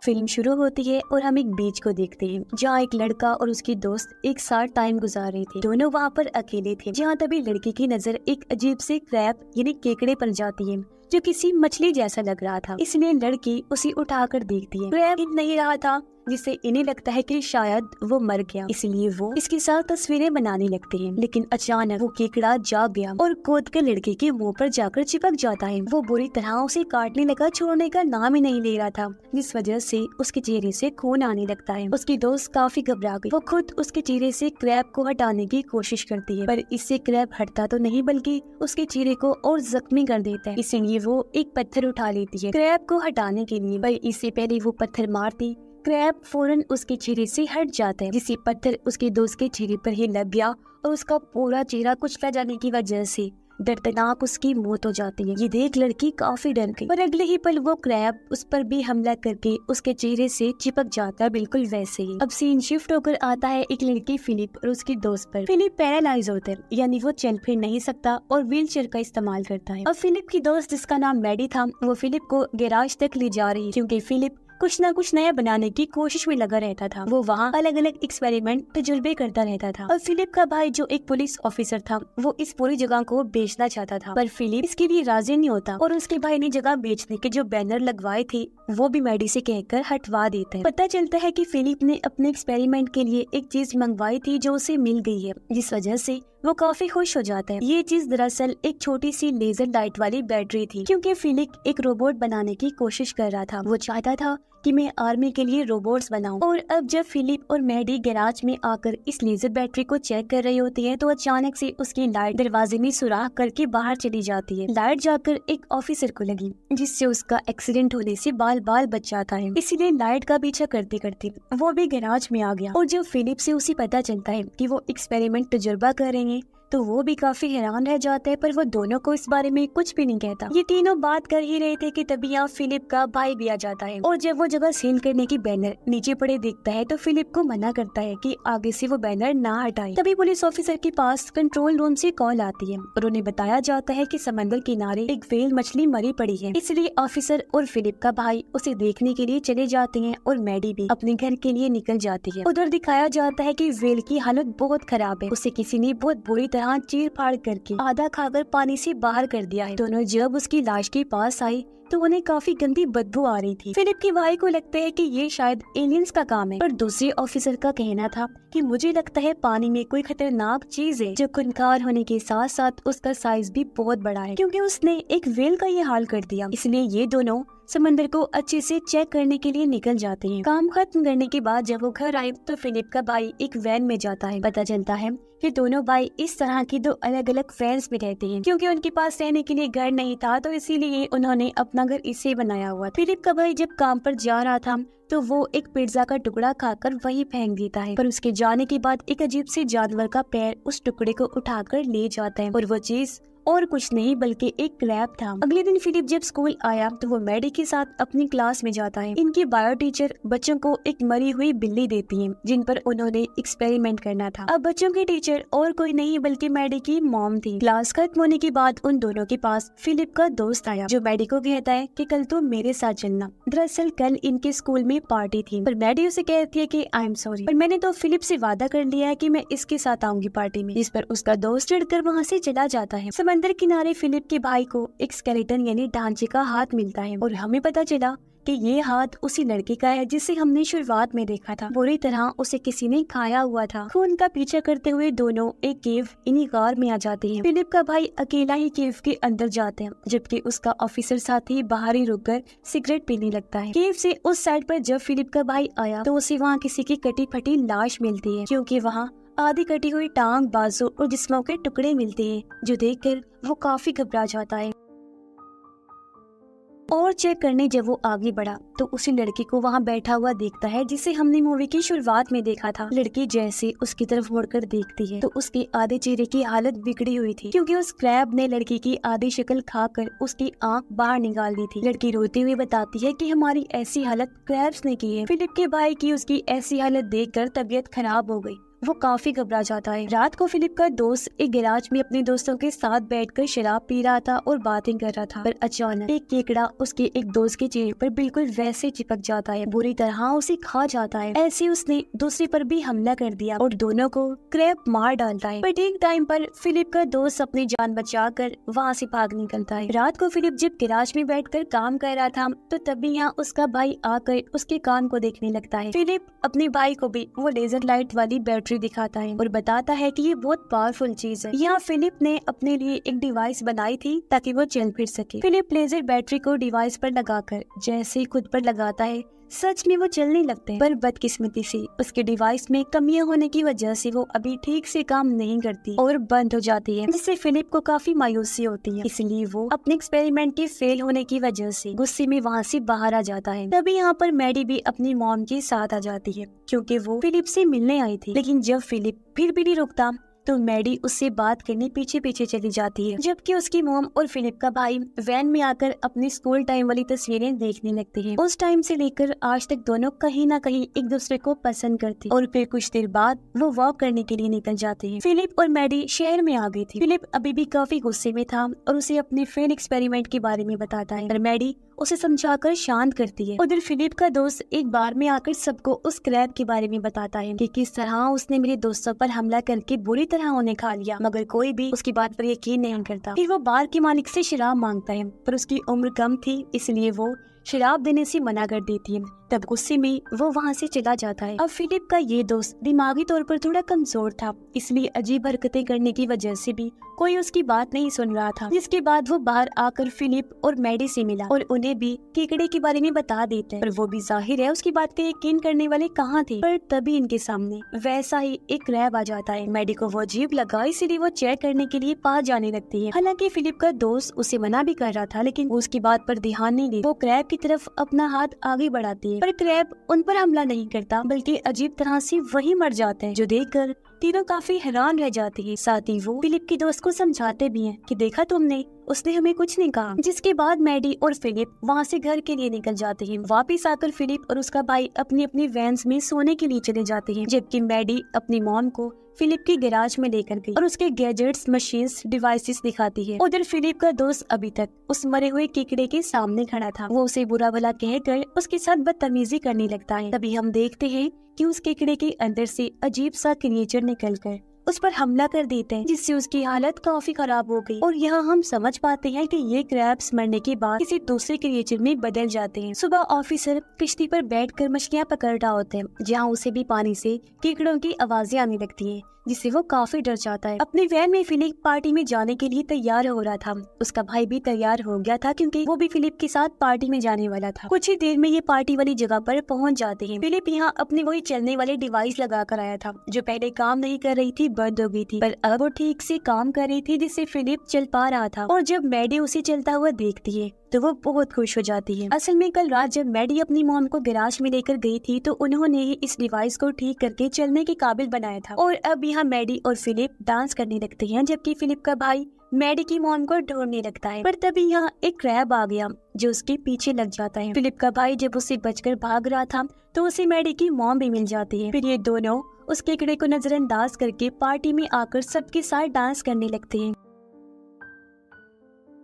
Film शुरू होती है और हम एक बीच को देखते हैं जहाँ एक लड़का और उसकी दोस्त एक साथ टाइम गुजार रहे थे। दोनों वहाँ पर अकेले थे जहाँ तभी लड़की की नजर एक अजीब से क्रैब यानी केकड़े पर जाती है जो किसी मछली जैसा लग रहा था। इसलिए लड़की उसे उठाकर देखती है। क्रैब हिल नहीं रहा था जिससे इन्हें लगता है कि शायद वो मर गया, इसलिए वो इसके साथ तस्वीरें बनाने लगते हैं। लेकिन अचानक वो केकड़ा जाग गया और कूद कर लड़की के मुंह पर जाकर चिपक जाता है। वो बुरी तरह उसे काटने लगा, छोड़ने का नाम ही नहीं ले रहा था, जिस वजह से उसके चेहरे से खून आने लगता है। उसकी दोस्त काफी घबरा गई। वो खुद उसके चेहरे से क्रैब को हटाने की कोशिश करती है, पर इससे क्रैब हटता तो नहीं बल्कि उसके चेहरे को और जख्मी कर देता है। इसलिए वो एक पत्थर उठा लेती है क्रैब को हटाने के लिए, पर इससे पहले वो पत्थर मारती क्रैब फौरन उसके चेहरे से हट जाता है, जिससे पत्थर उसके दोस्त के चेहरे पर ही लग गया और उसका पूरा चेहरा कुचला जाने की वजह से दर्दनाक उसकी मौत हो जाती है। ये देख लड़की काफी डर गई और अगले ही पल वो क्रैब उस पर भी हमला करके उसके चेहरे से चिपक जाता है, बिल्कुल वैसे ही। अब सीन शिफ्ट होकर आता है एक लड़की फिलिप और उसकी दोस्त पर। फिलिप पैरालाइज होता है, यानी वो चल फिर नहीं सकता और व्हील चेयर का इस्तेमाल करता है। अब फिलिप की दोस्त जिसका नाम मैडी था वो फिलिप को गैराज तक ले जा रही है, क्योंकि फिलिप कुछ न कुछ नया बनाने की कोशिश में लगा रहता था। वो वहाँ अलग अलग एक्सपेरिमेंट तजुर्बे करता रहता था। और फिलिप का भाई जो एक पुलिस ऑफिसर था वो इस पूरी जगह को बेचना चाहता था, पर फिलिप इसके लिए राजी नहीं होता और उसके भाई ने जगह बेचने के जो बैनर लगवाए थे वो भी मैडी से कहकर हटवा देता है। पता चलता है कि फिलिप ने अपने एक्सपेरिमेंट के लिए एक चीज मंगवाई थी जो उसे मिल गई है, जिस वजह से वो काफी खुश हो जाता है। ये चीज दरअसल एक छोटी सी लेजर लाइट वाली बैटरी थी, क्योंकि फिलिप एक रोबोट बनाने की कोशिश कर रहा था। वो चाहता था कि मैं आर्मी के लिए रोबोट्स बनाऊं। और अब जब फिलिप और मैडी गैराज में आकर इस लेजर बैटरी को चेक कर रही होती है तो अचानक से उसकी लाइट दरवाजे में सुराख करके बाहर चली जाती है। लाइट जाकर एक ऑफिसर को लगी, जिससे उसका एक्सीडेंट होने से बाल बाल बच जाता है। इसीलिए लाइट का पीछा करते करते वो भी गैराज में आ गया। और जब फिलिप से उसे पता चलता है कि वो एक्सपेरिमेंट तजुर्बा कर रहे हैं तो वो भी काफी हैरान रह जाता है, पर वो दोनों को इस बारे में कुछ भी नहीं कहता। ये तीनों बात कर ही रहे थे कि तभी यहाँ फिलिप का भाई भी आ जाता है और जब वो जगह सील करने की बैनर नीचे पड़े देखता है तो फिलिप को मना करता है कि आगे से वो बैनर ना हटाए। तभी पुलिस ऑफिसर के पास कंट्रोल रूम से कॉल आती है और उन्हें बताया जाता है कि समंदर किनारे एक व्हेल मछली मरी पड़ी है। इसलिए ऑफिसर और फिलिप का भाई उसे देखने के लिए चले जाते हैं और मैडी भी अपने घर के लिए निकल जाती है। उधर दिखाया जाता है कि व्हेल की हालत बहुत खराब है, उसे किसी ने बहुत बुरी तरह चीर फाड़ करके आधा खाकर पानी से बाहर कर दिया है। दोनों जब उसकी लाश के पास आई तो उन्हें काफी गंदी बदबू आ रही थी। फिलिप के भाई को लगता है कि ये शायद एलियंस का काम है, पर दूसरे ऑफिसर का कहना था कि मुझे लगता है पानी में कोई खतरनाक चीज है, जो खूंखार होने के साथ साथ उसका साइज भी बहुत बड़ा है, क्योंकि उसने एक व्हेल का ये हाल कर दिया। इसलिए ये दोनों समंदर को अच्छे से चेक करने के लिए निकल जाते हैं। काम खत्म करने के बाद जब वो घर आए तो फिलिप का भाई एक वैन में जाता है। पता चलता है कि दोनों भाई इस तरह की दो अलग अलग वैन्स में रहते हैं, क्योंकि उनके पास रहने के लिए घर नहीं था तो इसीलिए उन्होंने अपना घर इसे बनाया हुआ। फिलिप का भाई जब काम पर जा रहा था तो वो एक पिज्जा का टुकड़ा खाकर वहीं फेंक देता है, पर उसके जाने के बाद एक अजीब से जानवर का पैर उस टुकड़े को उठाकर ले जाता है और वो चीज और कुछ नहीं बल्कि एक क्रैब था। अगले दिन फिलिप जब स्कूल आया तो वो मैडी के साथ अपनी क्लास में जाता है। इनकी बायो टीचर बच्चों को एक मरी हुई बिल्ली देती है जिन पर उन्होंने एक्सपेरिमेंट करना था। अब बच्चों की टीचर और कोई नहीं बल्कि मैडी की मॉम थी। क्लास खत्म होने के बाद उन दोनों के पास फिलिप का दोस्त आया जो मैडी को कहता है कि कल तुम मेरे साथ चलना। दरअसल कल इनके स्कूल में पार्टी थी, पर मैडी उसे कहती है कि आई एम सॉरी, पर मैंने तो फिलिप से वादा कर लिया है कि मैं इसके साथ आऊंगी पार्टी में। जिस पर उसका दोस्त चिढ़कर वहाँ से चला जाता है। समंदर किनारे फिलिप के भाई को एक स्केलेटन यानी ढांचे का हाथ मिलता है और हमें पता चला कि ये हाथ उसी लड़के का है जिसे हमने शुरुआत में देखा था। बुरी तरह उसे किसी ने खाया हुआ था। खून का पीछा करते हुए दोनों एक केव इन्हीं कार में आ जाते हैं। फिलिप का भाई अकेला ही केव के अंदर जाते हैं, जबकि उसका ऑफिसर साथी बाहर ही रुककर सिगरेट पीने लगता है। केव से उस साइड पर जब फिलिप का भाई आया तो उसे वहाँ किसी की कटी फटी लाश मिलती है, क्योंकि वहाँ आधी कटी हुई टांग, बाजू और जिस्मों के टुकड़े मिलते हैं, जो देखकर वो काफी घबरा जाता है। और चेक करने जब वो आगे बढ़ा तो उसी लड़की को वहाँ बैठा हुआ देखता है जिसे हमने मूवी की शुरुआत में देखा था। लड़की जैसे उसकी तरफ मुड़कर देखती है तो उसके आधे चेहरे की हालत बिगड़ी हुई थी, क्योंकि उस क्रैब ने लड़की की आधी शक्ल खाकर उसकी आंख बाहर निकाल दी थी। लड़की रोती हुई बताती है कि हमारी ऐसी हालत क्रैब्स ने की है। फिलिप के भाई की उसकी ऐसी हालत देखकर तबीयत खराब हो गई वो काफी घबरा जाता है। रात को फिलिप का दोस्त एक गैराज में अपने दोस्तों के साथ बैठकर शराब पी रहा था और बातें कर रहा था, पर अचानक एक केकड़ा उसके एक दोस्त के चेहरे पर बिल्कुल वैसे चिपक जाता है, बुरी तरह उसे खा जाता है। ऐसे उसने दूसरे पर भी हमला कर दिया और दोनों को क्रैब मार डालता है। पर ठीक टाइम पर फिलिप का दोस्त अपनी जान बचाकर वहाँ से भाग निकलता है। रात को फिलिप जब गैराज में बैठकर काम कर रहा था तो तभी यहाँ उसका भाई आकर उसके काम को देखने लगता है। फिलिप अपने भाई को भी वो लेजर लाइट वाली बैटरी दिखाता है और बताता है कि ये बहुत पावरफुल चीज है। यहाँ फिलिप ने अपने लिए एक डिवाइस बनाई थी ताकि वो चल फिर सके। फिलिप लेजर बैटरी को डिवाइस पर लगाकर जैसे ही खुद पर लगाता है, सच में वो चलने लगते हैं। पर बदकिस्मती से उसके डिवाइस में कमियां होने की वजह से वो अभी ठीक से काम नहीं करती और बंद हो जाती है, जिससे फिलिप को काफी मायूसी होती है। इसलिए वो अपने एक्सपेरिमेंट के फेल होने की वजह से गुस्से में वहाँ से बाहर आ जाता है। तभी यहाँ पर मैडी भी अपनी मॉम के साथ आ जाती है क्योंकि वो फिलिप से मिलने आई थी। लेकिन जब फिलिप फिर भी नहीं रुकता तो मैडी उससे बात करने पीछे पीछे चली जाती है, जबकि उसकी मॉम और फिलिप का भाई वैन में आकर अपनी स्कूल टाइम वाली तस्वीरें देखने लगते हैं। उस टाइम से लेकर आज तक दोनों कहीं ना कहीं एक दूसरे को पसंद करते और फिर कुछ देर बाद वो वॉक करने के लिए निकल जाते हैं। फिलिप और मैडी शहर में आ गई थी। फिलिप अभी भी काफी गुस्से में था और उसे अपने फेल एक्सपेरिमेंट के बारे में बताता है, पर मैडी उसे समझाकर शांत करती है। उधर फिलिप का दोस्त एक बार में आकर सबको उस क्रैब के बारे में बताता है कि किस तरह उसने मेरे दोस्तों पर हमला करके बुरी तरह उन्हें खा लिया, मगर कोई भी उसकी बात पर यकीन नहीं करता। फिर वो बार के मालिक से शराब मांगता है, पर उसकी उम्र कम थी इसलिए वो शराब देने से मना कर देती है। तब गुस्से में वो वहाँ से चला जाता है। अब फिलिप का ये दोस्त दिमागी तौर पर थोड़ा कमजोर था, इसलिए अजीब हरकतें करने की वजह से भी कोई उसकी बात नहीं सुन रहा था। जिसके बाद वो बाहर आकर फिलिप और मैडी से मिला और उन्हें भी केकड़े के बारे में बता देते हैं, पर वो भी जाहिर है उसकी बात पे यकीन करने वाले कहाँ थे। पर तभी इनके सामने वैसा ही एक क्रैब आ जाता है। मैडी को वो अजीब लगा, इसीलिए वो चेक करने के लिए पास जाने लगती है। हालांकि फिलिप का दोस्त उसे मना भी कर रहा था, लेकिन उसकी बात पर ध्यान नहीं दी। वो क्रैब की तरफ अपना हाथ आगे बढ़ाती है, पर क्रैब उन पर हमला नहीं करता, बल्कि अजीब तरह से वही मर जाते हैं, जो देखकर तीनों काफी हैरान रह जाती है। साथ ही वो फिलिप के दोस्त को समझाते भी हैं कि देखा तुमने, उसने हमें कुछ नहीं कहा। जिसके बाद मैडी और फिलिप वहाँ से घर के लिए निकल जाते हैं। वापिस आकर फिलिप और उसका भाई अपनी अपनी वैन्स में सोने के लिए चले जाते हैं, जबकि मैडी अपनी मॉम को फिलिप के गैराज में लेकर गई और उसके गैजेट्स, मशीन्स, डिवाइसेस दिखाती है। उधर फिलिप का दोस्त अभी तक उस मरे हुए केकड़े के सामने खड़ा था। वो उसे बुरा भला कहकर उसके साथ बदतमीजी करने लगता है। तभी हम देखते हैं कि उस केकड़े के अंदर से अजीब सा क्रिएचर निकलकर उस पर हमला कर देते हैं, जिससे उसकी हालत काफी खराब हो गई। और यहाँ हम समझ पाते हैं कि ये क्रैब्स मरने के बाद किसी दूसरे क्रिएचर में बदल जाते हैं। सुबह ऑफिसर किश्ती पर बैठकर मछलियाँ पकड़ रहा होता है, जहाँ उसे भी पानी से केकड़ों की आवाजें आने लगती हैं, जिससे वो काफी डर जाता है। अपने वैन में फिलिप पार्टी में जाने के लिए तैयार हो रहा था। उसका भाई भी तैयार हो गया था क्योंकि वो भी फिलिप के साथ पार्टी में जाने वाला था। कुछ ही देर में ये पार्टी वाली जगह पर पहुंच जाते हैं। फिलिप यहाँ अपनी वही चलने वाली डिवाइस लगा कर आया था, जो पहले काम नहीं कर रही थी, बंद हो गई थी, पर अब वो ठीक से काम कर रही थी, जिससे फिलिप चल पा रहा था। और जब मैडी उसे चलता हुआ देखती है तो वो बहुत खुश हो जाती है। असल में कल रात जब मैडी अपनी मॉम को गैराज में लेकर गई थी तो उन्होंने ही इस डिवाइस को ठीक करके चलने के काबिल बनाया था। और अब यहाँ मैडी और फिलिप डांस करने लगते हैं, जबकि फिलिप का भाई मैडी की मॉम को ढूंढने लगता है। पर तभी यहाँ एक क्रैब आ गया जो उसके पीछे लग जाता है। फिलिप का भाई जब उससे बचकर भाग रहा था तो उसे मैडी की मॉम भी मिल जाती है। फिर ये दोनों उस केकड़े को नजरअंदाज करके पार्टी में आकर सबके साथ डांस करने लगते हैं।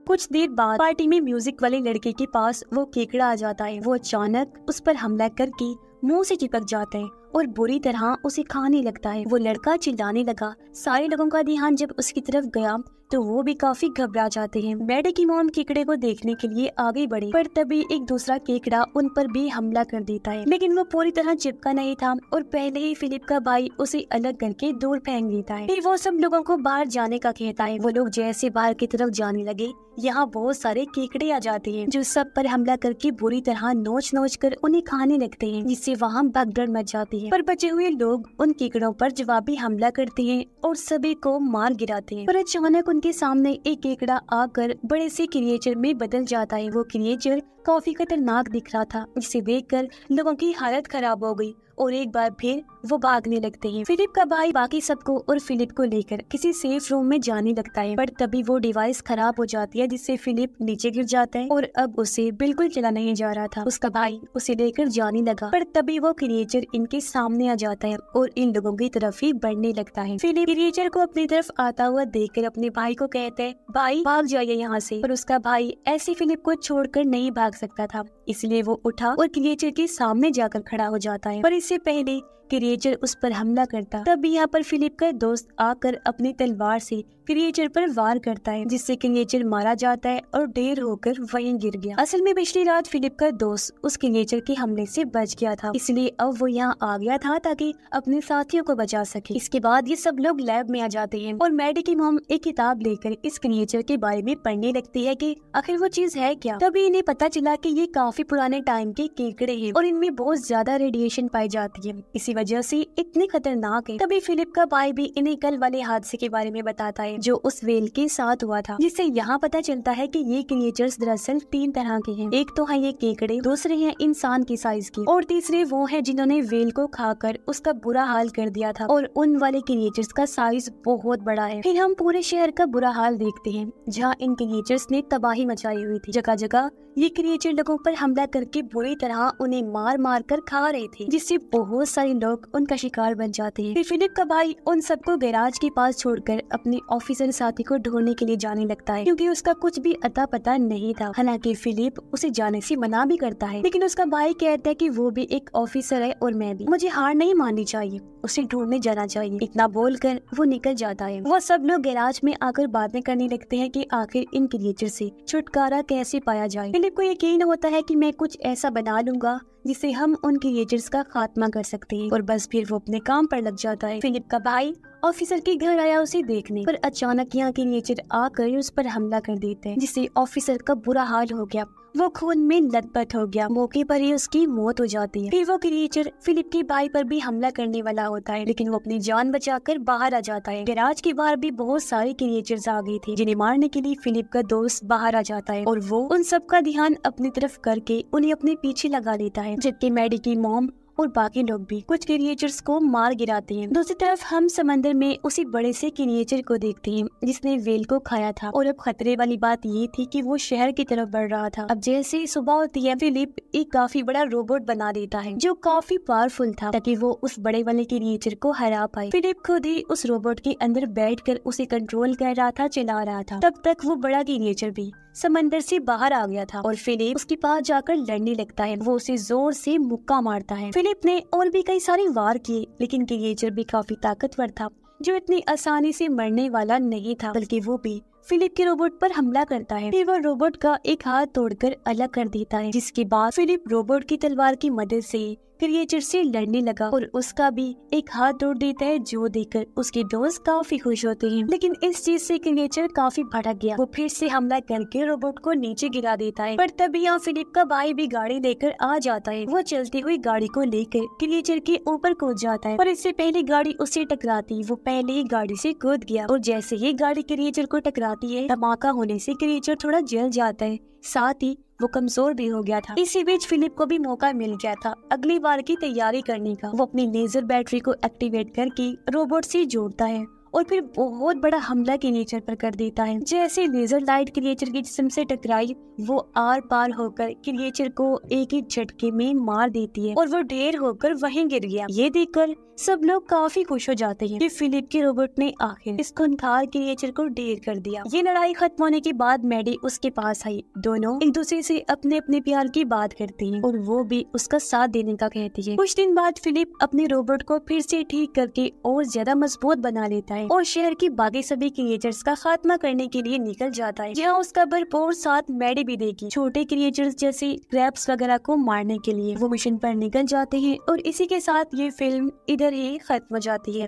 कुछ देर बाद पार्टी में म्यूजिक वाले लड़के के पास वो केकड़ा आ जाता है। वो अचानक उस पर हमला करके मुंह से चिपक जाता है और बुरी तरह उसे खाने लगता है। वो लड़का चिल्लाने लगा। सारे लोगों का ध्यान जब उसकी तरफ गया तो वो भी काफी घबरा जाते हैं। मैडी की मॉम केकड़े को देखने के लिए आगे बढ़ी, पर तभी एक दूसरा केकड़ा उन पर भी हमला कर देता है, लेकिन वो पूरी तरह चिपका नहीं था और पहले ही फिलिप का भाई उसे अलग करके दूर फेंक देता है। फिर वो सब लोगों को बाहर जाने का कहता है। वो लोग जैसे बाहर की तरफ जाने लगे, यहाँ बहुत सारे केकड़े आ जाते हैं जो सब पर हमला करके बुरी तरह नोच नोच कर उन्हें खाने लगते हैं, जिससे वहाँ भगदड़ मच जाती है। पर बचे हुए लोग उन केकड़ों पर जवाबी हमला करते हैं और सभी को मार गिराते हैं। पर अचानक उनके सामने एक केकड़ा आकर बड़े से क्रिएचर में बदल जाता है। वो क्रिएचर काफी खतरनाक दिख रहा था, जिसे देखकर लोगों की हालत खराब हो गई और एक बार फिर वो भागने लगते हैं। फिलिप का भाई बाकी सबको और फिलिप को लेकर किसी सेफ रूम में जाने लगता है, पर तभी वो डिवाइस खराब हो जाती है, जिससे फिलिप नीचे गिर जाता है और अब उसे बिल्कुल चला नहीं जा रहा था। उसका भाई उसे लेकर जाने लगा, पर तभी वो क्रिएचर इनके सामने आ जाता है और इन लोगों की तरफ ही बढ़ने लगता है। फिलिप क्रिएचर को अपनी तरफ आता हुआ देखकर अपने भाई को कहता है, भाई भाग जाइए यहाँ से। पर उसका भाई ऐसे फिलिप को छोड़कर नहीं भाग सकता था, इसलिए वो उठा और क्रिएचर के सामने जाकर खड़ा हो जाता है। पर इससे पहले क्रिएचर उस पर हमला करता, तब यहाँ पर फिलिप का दोस्त आकर अपनी तलवार से क्रिएचर पर वार करता है, जिससे क्रिएचर मारा जाता है और ढेर होकर वहीं गिर गया। असल में पिछली रात फिलिप का दोस्त उस क्रिएचर के हमले से बच गया था, इसलिए अब वो यहाँ आ गया था ताकि अपने साथियों को बचा सके। इसके बाद ये सब लोग लैब में आ जाते हैं और मैडी की मॉम एक किताब लेकर इस क्रिएचर के बारे में पढ़ने लगती है कि आखिर वो चीज है क्या। तभी इन्हें पता चला कि ये काफी पुराने टाइम के केकड़े हैं और इनमें बहुत ज्यादा रेडिएशन पाई जाती है, इसी वजह से इतने खतरनाक है। तभी फिलिप का भाई भी इन्हें कल वाले हादसे के बारे में बताता है जो उस वेल के साथ हुआ था, जिससे यहाँ पता चलता है कि ये क्रिएचर्स दरअसल 3 तरह के हैं। एक तो है ये केकड़े, दूसरे हैं इंसान की साइज के और तीसरे वो हैं जिन्होंने वेल को खाकर उसका बुरा हाल कर दिया था और उन वाले क्रिएचर्स का साइज बहुत बड़ा है। फिर हम पूरे शहर का बुरा हाल देखते हैं जहाँ इन क्रिएचर्स ने तबाही मचाई हुई थी। जगह जगह ये क्रिएचर लोगों पर हमला करके बुरी तरह उन्हें मार मार कर खा रहे थे, जिससे बहुत सारे लोग उनका शिकार बन जाते हैं। फिर फिलिप का भाई उन सबको गैराज के पास छोड़कर अपने ऑफिसर साथी को ढूंढने के लिए जाने लगता है, क्योंकि उसका कुछ भी अता पता नहीं था। हालांकि फिलिप उसे जाने से मना भी करता है, लेकिन उसका भाई कहता है कि वो भी एक ऑफिसर है और मैं भी, मुझे हार नहीं माननी चाहिए, उसे ढूंढने जाना चाहिए। इतना बोलकर वो निकल जाता है। वो सब लोग गैराज में आकर बातें करने लगते हैं कि आखिर इन क्रिएचर से छुटकारा कैसे पाया जाए। फिलिप को यकीन होता है कि मैं कुछ ऐसा बना लूंगा जिससे हम उन क्रिएचर्स का खात्मा कर सकते हैं, और बस फिर वो अपने काम पर लग जाता है। फिलिप का भाई ऑफिसर के घर आया उसे देखने, पर अचानक यहाँ क्रिएचर आकर उस पर हमला कर देते हैं, जिससे ऑफिसर का बुरा हाल हो गया। वो खून में लथपथ हो गया, मौके पर ही उसकी मौत हो जाती है। फिर वो क्रिएचर फिलिप के भाई पर भी हमला करने वाला होता है, लेकिन वो अपनी जान बचाकर बाहर आ जाता है। गैराज के बाहर भी बहुत सारे क्रिएचर्स आ गए थे, जिन्हें मारने के लिए फिलिप का दोस्त बाहर आ जाता है और वो उन सब का ध्यान अपनी तरफ करके उन्हें अपने पीछे लगा लेता है, जबकि मैडी की मॉम और बाकी लोग भी कुछ क्रिएचर्स को मार गिराते हैं। दूसरी तरफ हम समंदर में उसी बड़े से क्रिएचर को देखते हैं जिसने वेल को खाया था, और अब खतरे वाली बात ये थी कि वो शहर की तरफ बढ़ रहा था। अब जैसे ही सुबह होती है, फिलिप एक काफी बड़ा रोबोट बना देता है जो काफी पावरफुल था, ताकि वो उस बड़े वाले क्रिएचर को हरा पाए। फिलिप खुद ही उस रोबोट के अंदर बैठकर उसे कंट्रोल कर रहा था, चला रहा था। तब तक वो बड़ा क्रिएचर भी समंदर से बाहर आ गया था और फिलिप उसके पास जाकर लड़ने लगता है। वो उसे जोर से मुक्का मारता है। फिलिप ने और भी कई सारे वार किए, लेकिन क्रिएचर भी काफी ताकतवर था, जो इतनी आसानी से मरने वाला नहीं था, बल्कि वो भी फिलिप के रोबोट पर हमला करता है। फिर वो रोबोट का एक हाथ तोड़कर अलग कर देता है, जिसके बाद फिलिप रोबोट की तलवार की मदद से क्रिएचर से लड़ने लगा और उसका भी एक हाथ तोड़ देता है, जो देखकर उसके दोस्त काफी खुश होते हैं। लेकिन इस चीज से क्रिएचर काफी भड़क गया। वो फिर से हमला करके रोबोट को नीचे गिरा देता है, पर तभी यहाँ फिलिप का भाई भी गाड़ी लेकर आ जाता है। वो चलती हुई गाड़ी को लेकर क्रिएचर के ऊपर कूद जाता है, पर इससे पहले गाड़ी उससे टकराती वो पहले ही गाड़ी से कूद गया, और जैसे ही गाड़ी क्रिएचर को टकराती है, धमाका होने से क्रिएचर थोड़ा जल जाता है, साथ ही वो कमजोर भी हो गया था। इसी बीच फिलिप को भी मौका मिल गया था अगली बार की तैयारी करने का। वो अपनी लेजर बैटरी को एक्टिवेट करके रोबोट से जोड़ता है और फिर बहुत बड़ा हमला क्रिएचर पर कर देता है। जैसे लेजर लाइट क्रिएचर के जिस्म से टकराई, वो आर पार होकर क्रिएचर को एक ही झटके में मार देती है और वो ढेर होकर वहीं गिर गया। ये देखकर सब लोग काफी खुश हो जाते हैं कि फिलिप के रोबोट ने आखिर इस खूंखार क्रिएचर को ढेर कर दिया। ये लड़ाई खत्म होने के बाद मैडी उसके पास आई। दोनों एक दूसरे से अपने अपने प्यार की बात करती हैं और वो भी उसका साथ देने का कहती है। कुछ दिन बाद फिलिप अपने रोबोट को फिर से ठीक करके और ज्यादा मजबूत बना लेता है और शहर की बाकी सभी क्रिएचर्स का खात्मा करने के लिए निकल जाता है, जहाँ उसका भरपूर साथ मैडी भी देगी। छोटे क्रिएचर्स जैसे क्रैब्स वगैरह को मारने के लिए वो मिशन पर निकल जाते हैं और इसी के साथ ये फिल्म इधर ही खत्म हो जाती है।